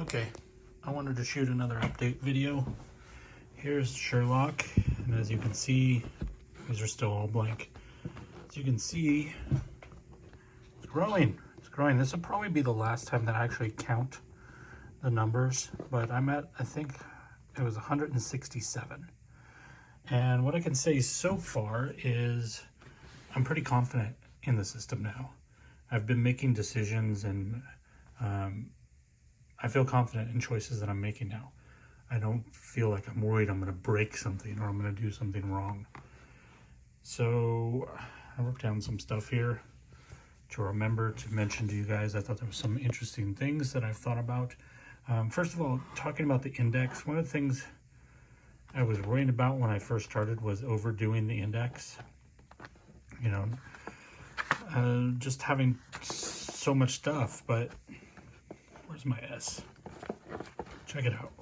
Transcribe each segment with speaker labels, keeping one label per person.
Speaker 1: Okay, I wanted to shoot another update video. Here's Sherlock, and as you can see, these are still all blank. As you can see, it's growing. It's growing. This will probably be the last time that I actually count the numbers, but I'm at, I think it was 167. And what I can say so far is I'm pretty confident in the system now. I've been making decisions and I feel confident in choices that I'm making now. I don't feel like I'm worried I'm going to break something or I'm going to do something wrong. So I wrote down some stuff here to remember to mention to you guys. I thought there was some interesting things that I've thought about. First of all, talking about the index, one of the things I was worrying about when I first started was overdoing the index. You know, just having so much stuff, but where's my S? Check it out.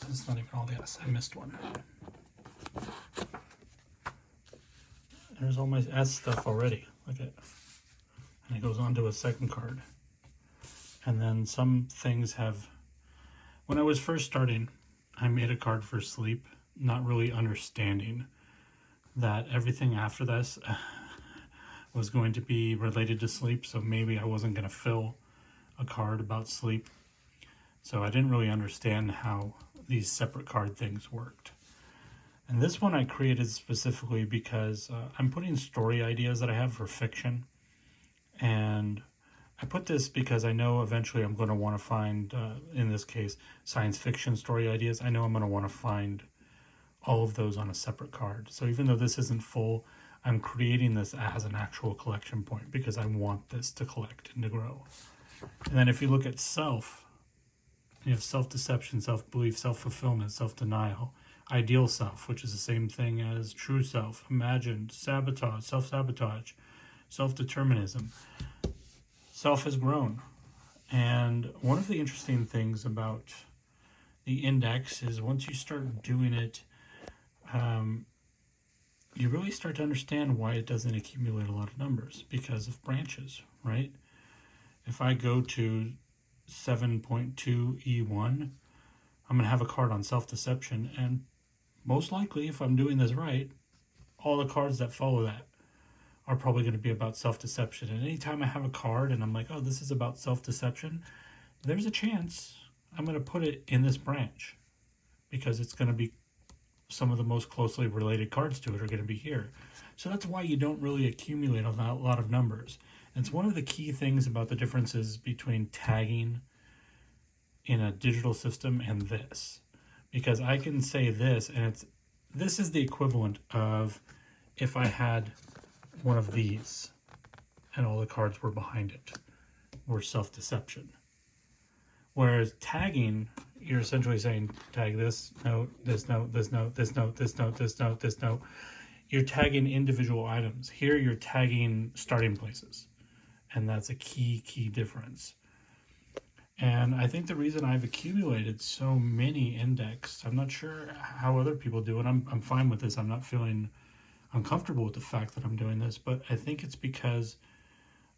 Speaker 1: It's not even all the S. I missed one. There's all my S stuff already. Look at, and it goes on to a second card. And then some things have, when I was first starting, I made a card for sleep, not really understanding that everything after this was going to be related to sleep. So maybe I wasn't going to fill a card about sleep. So I didn't really understand how these separate card things worked. And this one I created specifically because I'm putting story ideas that I have for fiction. And I put this because I know eventually I'm going to want to find, in this case, science fiction story ideas. I know I'm going to want to find all of those on a separate card. So even though this isn't full, I'm creating this as an actual collection point because I want this to collect and to grow. And then if you look at self, you have self-deception, self-belief, self-fulfillment, self-denial, ideal self, which is the same thing as true self, imagined, sabotage, self-sabotage, self-determinism. Self has grown. And one of the interesting things about the index is once you start doing it, you really start to understand why it doesn't accumulate a lot of numbers because of branches, right? If I go to 7.2E1, I'm going to have a card on self-deception, and most likely, if I'm doing this right, all the cards that follow that are probably going to be about self-deception. And anytime I have a card and I'm like, oh, this is about self-deception, there's a chance I'm going to put it in this branch because it's going to be some of the most closely related cards to it are going to be here. So that's why you don't really accumulate a lot of numbers. And it's one of the key things about the differences between tagging in a digital system and this. Because I can say this, and this is the equivalent of if I had one of these and all the cards were behind it, were self-deception. Whereas tagging, you're essentially saying tag this note, this note, this note, this note, this note, this note, this note. You're tagging individual items. Here you're tagging starting places. And that's a key difference. And I think the reason I've accumulated so many index, I'm not sure how other people do it. I'm fine with this. I'm not feeling uncomfortable with the fact that I'm doing this, but I think it's because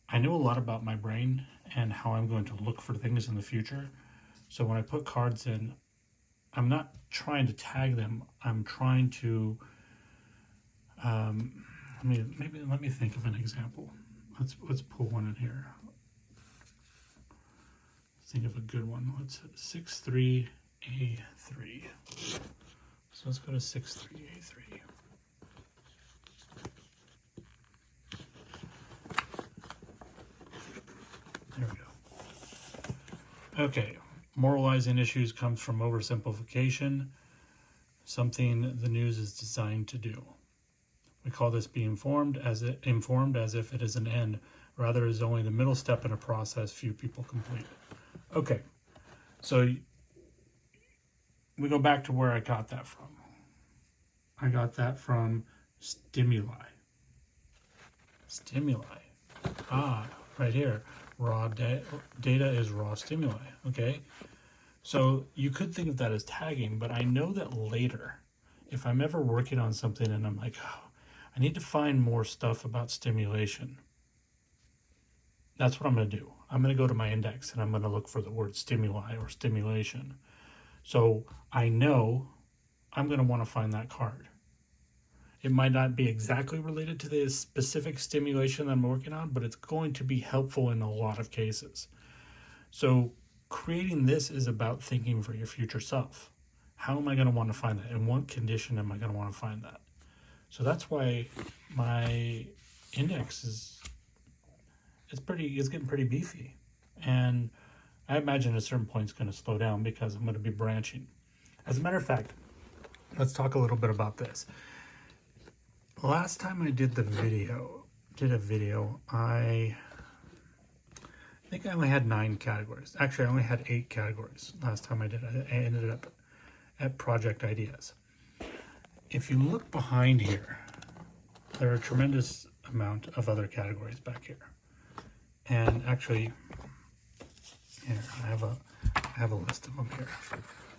Speaker 1: I know a lot about my brain and how I'm going to look for things in the future. So when I put cards in, I'm not trying to tag them. I'm trying to, let me think of an example. Let's pull one in here. Let's think of a good one. Let's 63A3. So let's go to 63A3. There we go. Okay, moralizing issues comes from oversimplification, something the news is designed to do. We call this being informed as if it is an end, rather is only the middle step in a process few people complete. Okay, so we go back to where I got that from. I got that from stimuli. Stimuli. Right here. Raw data is raw stimuli. Okay, so you could think of that as tagging, but I know that later, if I'm ever working on something and I'm like, oh, I need to find more stuff about stimulation, That's what I'm going to do. I'm going to go to my index and I'm going to look for the word stimuli or stimulation. So I know I'm going to want to find that card. It might not be exactly related to the specific stimulation that I'm working on, but it's going to be helpful in a lot of cases. So creating this is about thinking for your future self. How am I going to want to find that? In what condition am I going to want to find that? So that's why my index it's getting pretty beefy. And I imagine at a certain point it's going to slow down because I'm going to be branching. As a matter of fact, let's talk a little bit about this. Last time I did a video, I think I only had 9 categories. Actually, I only had 8 categories last time I did it. I ended up at project ideas. If you look behind here, there are a tremendous amount of other categories back here. And actually, here, I have a list of them here.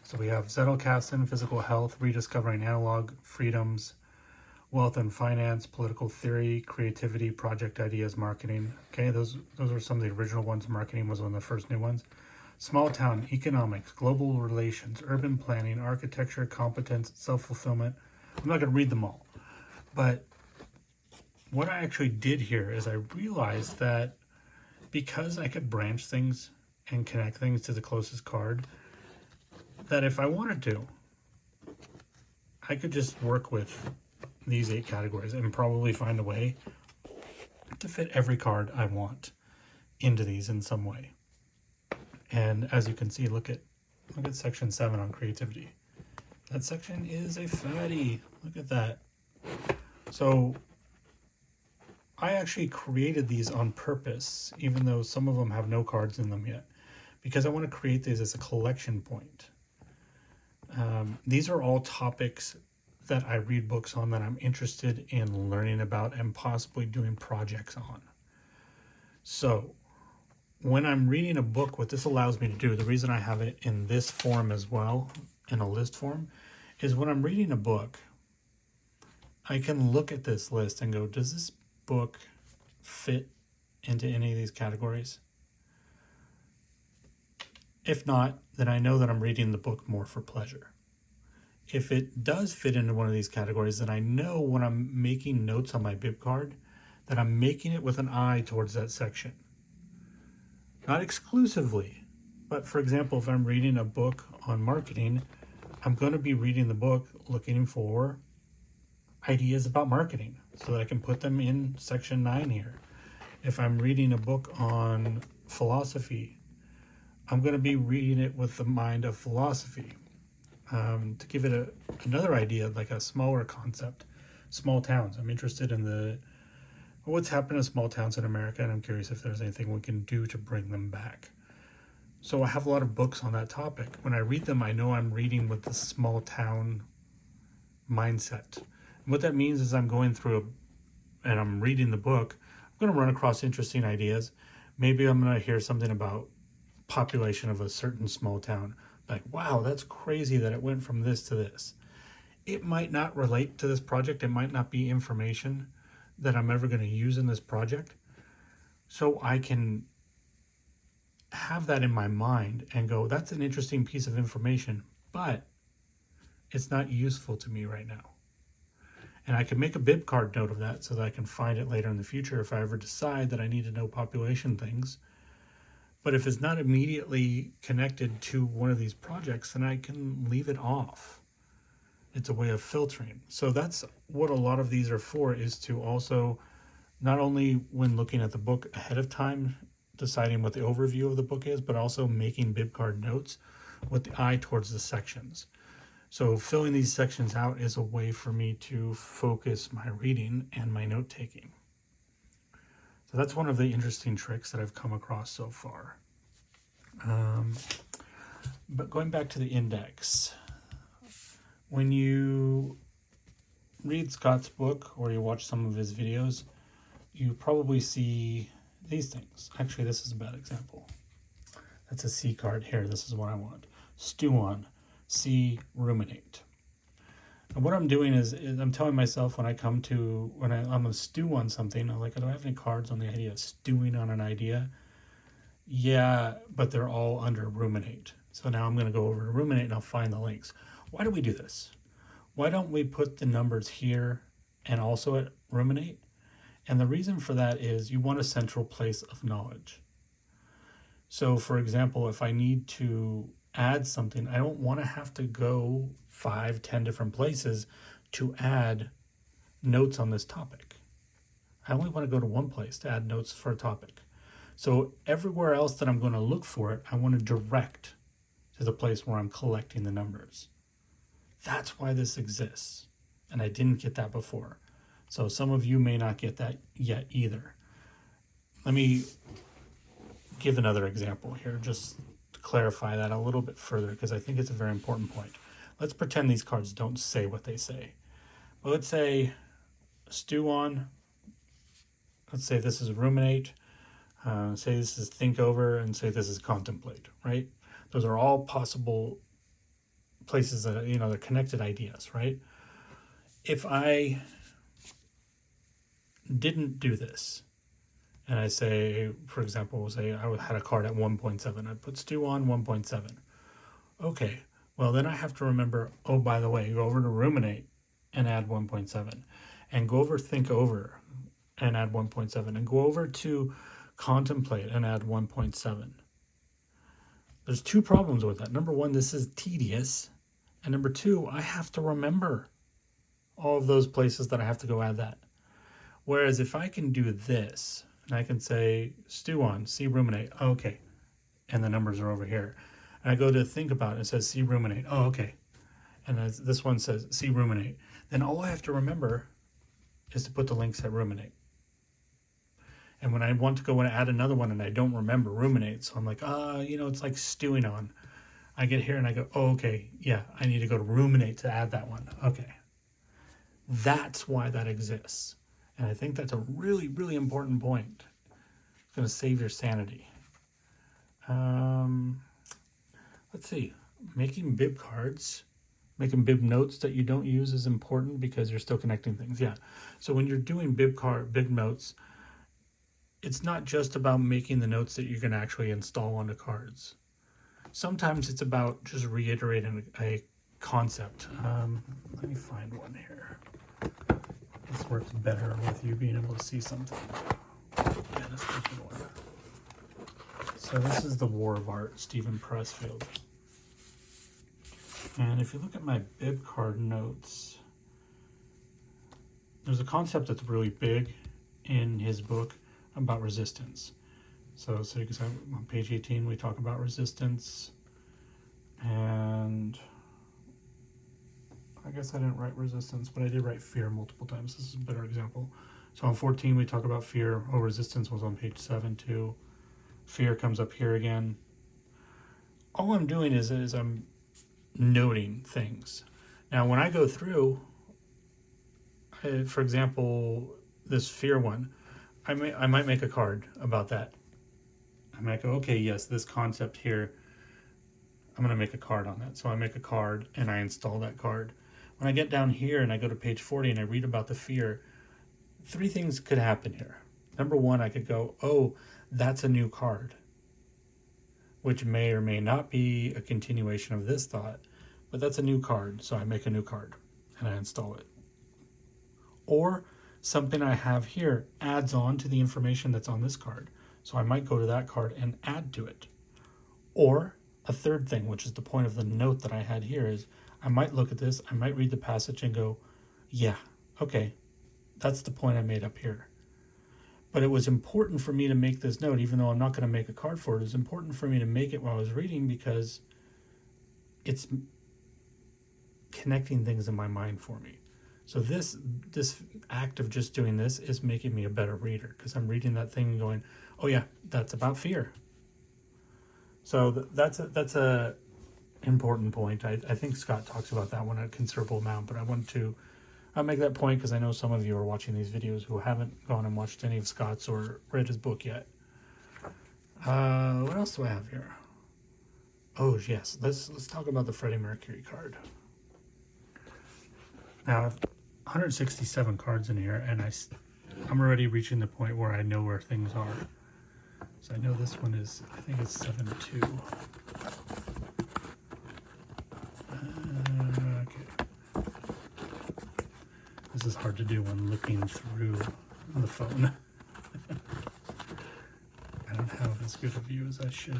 Speaker 1: So we have Zettelkasten, physical health, rediscovering analog freedoms, wealth and finance, political theory, creativity, project ideas, marketing. Okay, those are some of the original ones. Marketing was one of the first new ones. Small town, economics, global relations, urban planning, architecture, competence, self-fulfillment. I'm not going to read them all. But what I actually did here is I realized that because I could branch things and connect things to the closest card, that if I wanted to, I could just work with these 8 categories and probably find a way to fit every card I want into these in some way. And as you can see, look at section 7 on creativity. That section is a fatty. Look at that. So I actually created these on purpose, even though some of them have no cards in them yet, because I want to create these as a collection point. These are all topics that I read books on that I'm interested in learning about and possibly doing projects on. So when I'm reading a book, what this allows me to do, the reason I have it in this form as well, in a list form, is when I'm reading a book, I can look at this list and go, does this book fit into any of these categories? If not, then I know that I'm reading the book more for pleasure. If it does fit into one of these categories, then I know when I'm making notes on my bib card that I'm making it with an eye towards that section. Not exclusively, but for example, if I'm reading a book on marketing, I'm going to be reading the book looking for ideas about marketing so that I can put them in section 9 here. If I'm reading a book on philosophy, I'm going to be reading it with the mind of philosophy. To give it another idea, like a smaller concept, small towns. I'm interested in what's happened in small towns in America, and I'm curious if there's anything we can do to bring them back. So I have a lot of books on that topic. When I read them, I know I'm reading with the small town mindset. And what that means is I'm going through and I'm reading the book, I'm going to run across interesting ideas. Maybe I'm going to hear something about population of a certain small town. Like, wow, that's crazy that it went from this to this. It might not relate to this project. It might not be information that I'm ever going to use in this project. So I can have that in my mind and go, that's an interesting piece of information, but it's not useful to me right now. And I can make a bib card note of that so that I can find it later in the future if I ever decide that I need to know population things. But if it's not immediately connected to one of these projects, then I can leave it off. It's a way of filtering. So that's what a lot of these are for, is to also, not only when looking at the book ahead of time, deciding what the overview of the book is, but also making bib card notes with the eye towards the sections. So filling these sections out is a way for me to focus my reading and my note taking. So that's one of the interesting tricks that I've come across so far. But going back to the index, when you read Scott's book or you watch some of his videos, you probably see these things. Actually, this is a bad example. That's a C card here. This is what I want. Stew on. C, ruminate. And what I'm doing is I'm telling myself when I'm going to stew on something, I'm like, do I have any cards on the idea of stewing on an idea? Yeah, but they're all under ruminate. So now I'm going to go over to ruminate and I'll find the links. Why do we do this? Why don't we put the numbers here and also at ruminate? And the reason for that is you want a central place of knowledge. So for example, if I need to add something, I don't want to have to go 5-10 different places to add notes on this topic. I only want to go to one place to add notes for a topic. So everywhere else that I'm going to look for it, I want to direct to the place where I'm collecting the numbers. That's why this exists. And I didn't get that before. So some of you may not get that yet either. Let me give another example here, just to clarify that a little bit further, because I think it's a very important point. Let's pretend these cards don't say what they say. Well, let's say stew on. Let's say this is ruminate. Say this is think over, and say this is contemplate, right? Those are all possible places that, they're connected ideas, right? If I didn't do this, and I say, for example, say I had a card at 1.7, I put stew on 1.7. Okay, well then I have to remember, oh, by the way, go over to ruminate and add 1.7, and go over think over and add 1.7, and go over to contemplate and add 1.7. There's two problems with that. Number one, this is tedious. And number two, I have to remember all of those places that I have to go add that. Whereas if I can do this, and I can say stew on, see ruminate, oh, okay. And the numbers are over here. And I go to think about it, it says see ruminate, oh, okay. And this one says see ruminate. Then all I have to remember is to put the links at ruminate. And when I want to go and add another one and I don't remember ruminate, so I'm like, it's like stewing on. I get here and I go, oh, okay, yeah, I need to go to ruminate to add that one. Okay. That's why that exists. And I think that's a really, really important point. It's going to save your sanity. Let's see. Making bib cards, making bib notes that you don't use is important because you're still connecting things. Yeah. So when you're doing bib notes, it's not just about making the notes that you're going to actually install onto cards. Sometimes it's about just reiterating a concept. Let me find one here. This works better with you being able to see something. Yeah, this one. So this is The War of Art, Stephen Pressfield. And if you look at my bib card notes, there's a concept that's really big in his book about resistance. So you can see on page 18 we talk about resistance, and I guess I didn't write resistance, but I did write fear multiple times. This is a better example. So on 14 we talk about fear. Oh, resistance was on page 7 too. Fear comes up here again. All I'm doing is I'm noting things. Now when I go through, for example, this fear one, I might make a card about that. I might go, okay, yes, this concept here, I'm going to make a card on that. So I make a card and I install that card. When I get down here and I go to page 40 and I read about the fear, 3 things could happen here. Number one, I could go, oh, that's a new card, which may or may not be a continuation of this thought, but that's a new card. So I make a new card and I install it. Or something I have here adds on to the information that's on this card. So I might go to that card and add to it. Or a third thing, which is the point of the note that I had here, is I might look at this, I might read the passage and go, yeah, okay, that's the point I made up here. But it was important for me to make this note, even though I'm not going to make a card for it. It was important for me to make it while I was reading because it's connecting things in my mind for me. So this act of just doing this is making me a better reader because I'm reading that thing and going, oh yeah, that's about fear. So that's a important point. I think Scott talks about that one a considerable amount, but I wanted to make that point because I know some of you are watching these videos who haven't gone and watched any of Scott's or read his book yet. What else do I have here? Oh yes, let's talk about the Freddie Mercury card. Now I have 167 cards in here, and I'm already reaching the point where I know where things are. So I know this one is, I think it's 7-2. Okay. This is hard to do when looking through the phone. I don't have as good a view as I should.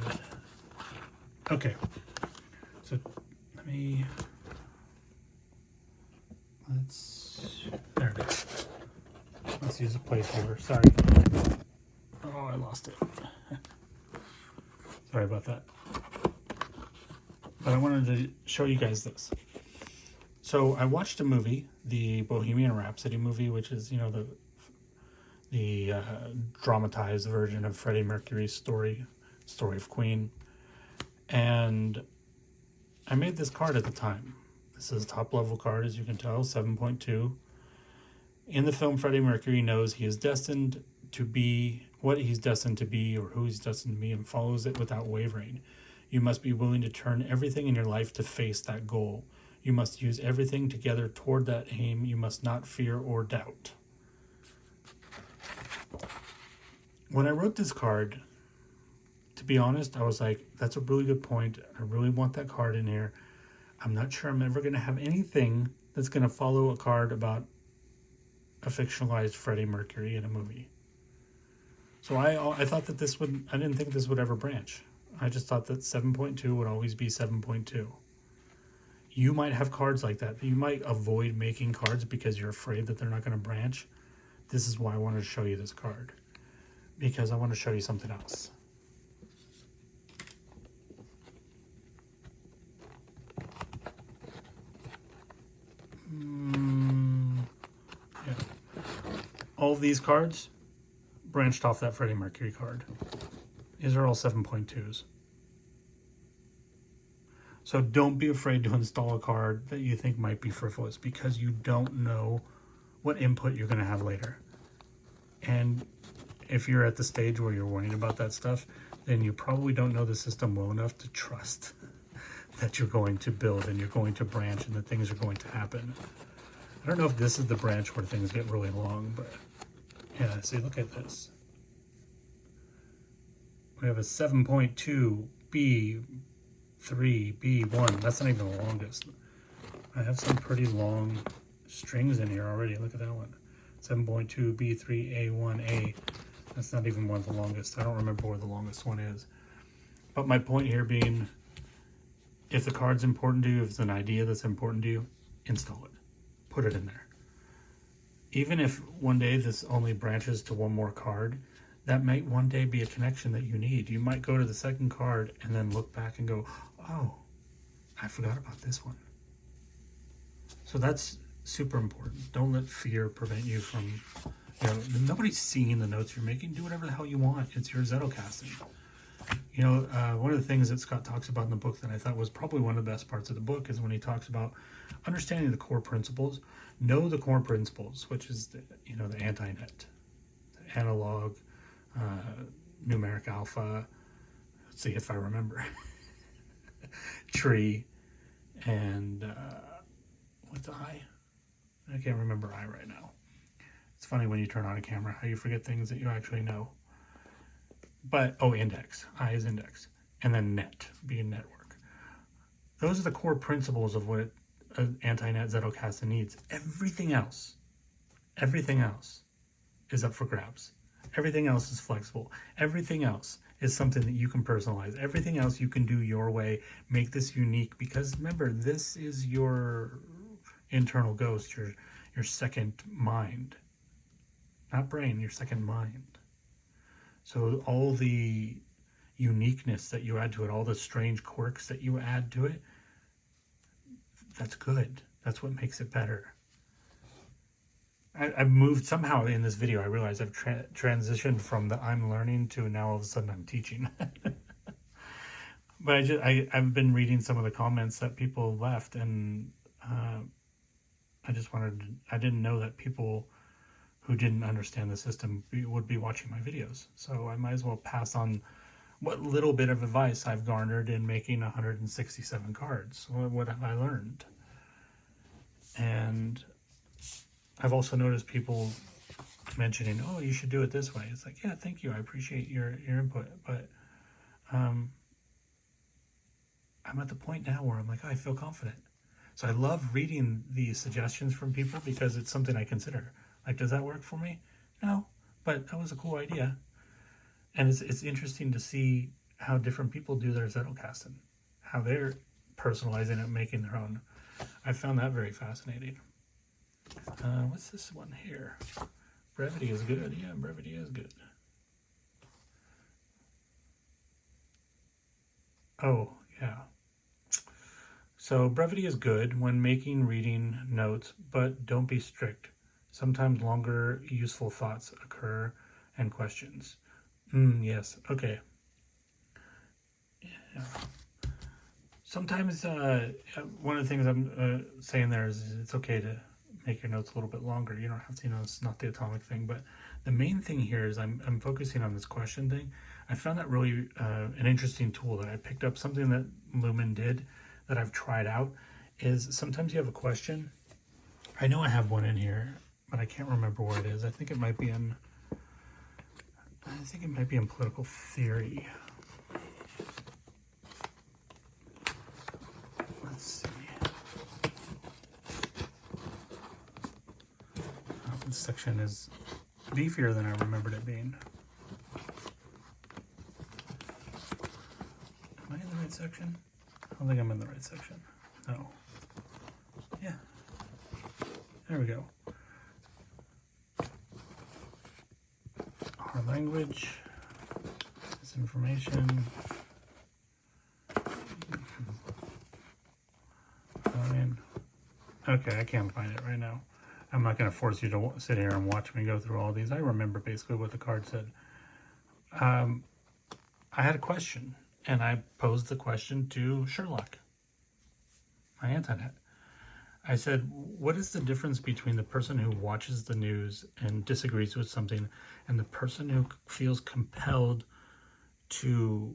Speaker 1: Okay, so there it is. Let's use a placeholder. Sorry. Oh, I lost it. Sorry about that. But I wanted to show you guys this. So I watched a movie, the Bohemian Rhapsody movie, which is, you know, the dramatized version of Freddie Mercury's story of Queen. And I made this card at the time. This is a top level card, as you can tell, 7.2. In the film, Freddie Mercury knows he is destined to be what he's destined to be, or who he's destined to be, and follows it without wavering. You must be willing to turn everything in your life to face that goal. You must use everything together toward that aim. You must not fear or doubt. When I wrote this card, to be honest, I was like, that's a really good point. I really want that card in here. I'm not sure I'm ever going to have anything that's going to follow a card about a fictionalized Freddie Mercury in a movie. So I thought that I didn't think this would ever branch. I just thought that 7.2 would always be 7.2. You might have cards like that. You might avoid making cards because you're afraid that they're not going to branch. This is why I wanted to show you this card, because I want to show you something else. Yeah. All of these cards branched off that Freddie Mercury card. These are all 7.2s. So don't be afraid to install a card that you think might be frivolous, because you don't know what input you're going to have later. And if you're at the stage where you're worrying about that stuff, then you probably don't know the system well enough to trust that you're going to build and you're going to branch and that things are going to happen. I don't know if this is the branch where things get really long, but yeah, see, look at this. We have a 7.2 B3 B1. That's not even the longest. I have some pretty long strings in here already. Look at that one. 7.2 B3 A1A. That's not even one of the longest. I don't remember where the longest one is. But my point here being, if the card's important to you, if it's an idea that's important to you, install it. Put it in there. Even if one day this only branches to one more card, that might one day be a connection that you need. You might go to the second card and then look back and go, oh, I forgot about this one. So that's super important. Don't let fear prevent you from, nobody's seeing the notes you're making. Do whatever the hell you want. It's your Zettelkasten. One of the things that Scott talks about in the book that I thought was probably one of the best parts of the book is when he talks about understanding the core principles. Know the core principles, which is the Antinet, the analog, numeric alpha. Let's see if I remember. Tree, and what's I? I can't remember I right now. It's funny when you turn on a camera how you forget things that you actually know. But, index. I is index. And then net, being network. Those are the core principles of what an Antinet Zettelkasten needs. Everything else is up for grabs. Everything else is flexible. Everything else is something that you can personalize. Everything else you can do your way. Make this unique, because remember, this is your internal ghost, your second mind. Not brain, your second mind. So all the uniqueness that you add to it, all the strange quirks that you add to it, that's good. That's what makes it better. I've moved somehow in this video. I realized I've transitioned from the I'm learning to now all of a sudden I'm teaching. But I've been reading some of the comments that people left, and I didn't know that people who didn't understand the system would be watching my videos. So I might as well pass on what little bit of advice I've garnered in making 167 cards. What have I learned? And I've also noticed people mentioning, oh, you should do it this way. It's like, yeah, thank you. I appreciate your input. But I'm at the point now where I'm like, oh, I feel confident. So I love reading the suggestions from people because it's something I consider. Like, does that work for me? No, but that was a cool idea. And it's interesting to see how different people do their Zettelkasten, how they're personalizing it, making their own. I found that very fascinating. What's this one here? Brevity is good. Yeah, brevity is good. Oh, yeah. So brevity is good when making reading notes, but don't be strict. Sometimes longer, useful thoughts occur and questions. Yes, okay. Yeah. Sometimes one of the things I'm saying there is it's okay to make your notes a little bit longer. You don't have to, it's not the atomic thing. But the main thing here is I'm focusing on this question thing. I found that really an interesting tool that I picked up. Something that Lumen did that I've tried out is sometimes you have a question. I know I have one in here, but I can't remember where it is. I think it might be in political theory. Let's see. This section is beefier than I remembered it being. Am I in the right section? I don't think I'm in the right section. No. Yeah. There we go. Our language, this information. Okay, I can't find it right now. I'm not going to force you to sit here and watch me go through all these. I remember basically what the card said. I had a question, and I posed the question to Sherlock, my Antinet. I said, what is the difference between the person who watches the news and disagrees with something and the person who feels compelled to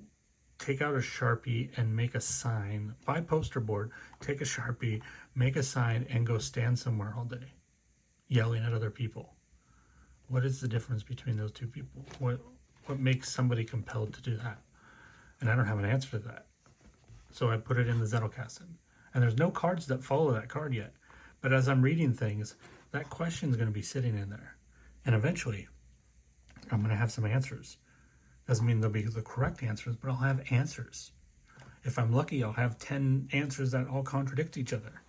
Speaker 1: take out a Sharpie and make a sign, buy poster board, take a Sharpie, make a sign, and go stand somewhere all day, yelling at other people? What is the difference between those two people? What makes somebody compelled to do that? And I don't have an answer to that. So I put it in the Zettelkasten. And there's no cards that follow that card yet. But as I'm reading things, that question is going to be sitting in there. And eventually, I'm going to have some answers. Doesn't mean they'll be the correct answers, but I'll have answers. If I'm lucky, I'll have 10 answers that all contradict each other.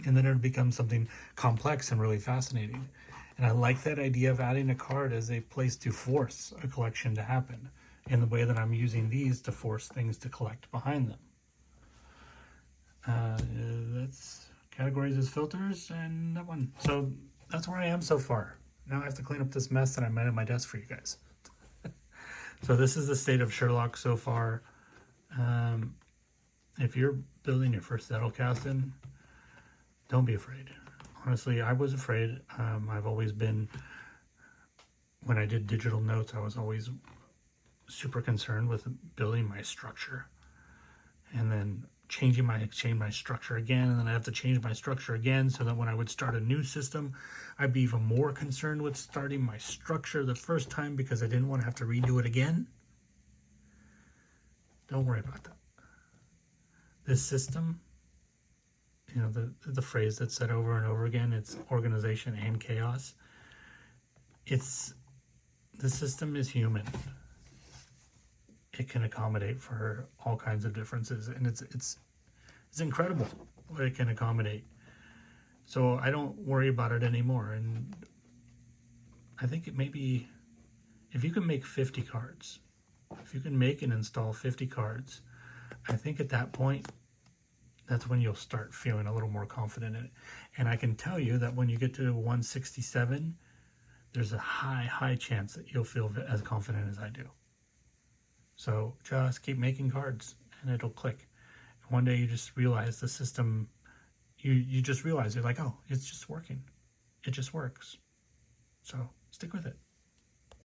Speaker 1: And then it'll become something complex and really fascinating. And I like that idea of adding a card as a place to force a collection to happen in the way that I'm using these to force things to collect behind them. That's categories as filters and that one. So that's where I am so far. Now I have to clean up this mess that I made at my desk for you guys. So this is the state of Sherlock so far. If you're building your first Zettelkasten, don't be afraid. Honestly, I was afraid. I've always been, when I did digital notes, I was always super concerned with building my structure and then change my structure again, and then I have to change my structure again, so that when I would start a new system, I'd be even more concerned with starting my structure the first time because I didn't want to have to redo it again. Don't worry about that. This system, the phrase that's said over and over again, it's organization and chaos. The system is human. It can accommodate for all kinds of differences, and it's incredible what it can accommodate. So I don't worry about it anymore. And I think it may be, if you can make 50 cards, if you can make and install 50 cards, I think at that point, that's when you'll start feeling a little more confident in it. And I can tell you that when you get to 167, there's a high chance that you'll feel as confident as I do. So just keep making cards and it'll click. One day you just realize the system, you just realize you're like, oh, it's just working. It just works. So stick with it.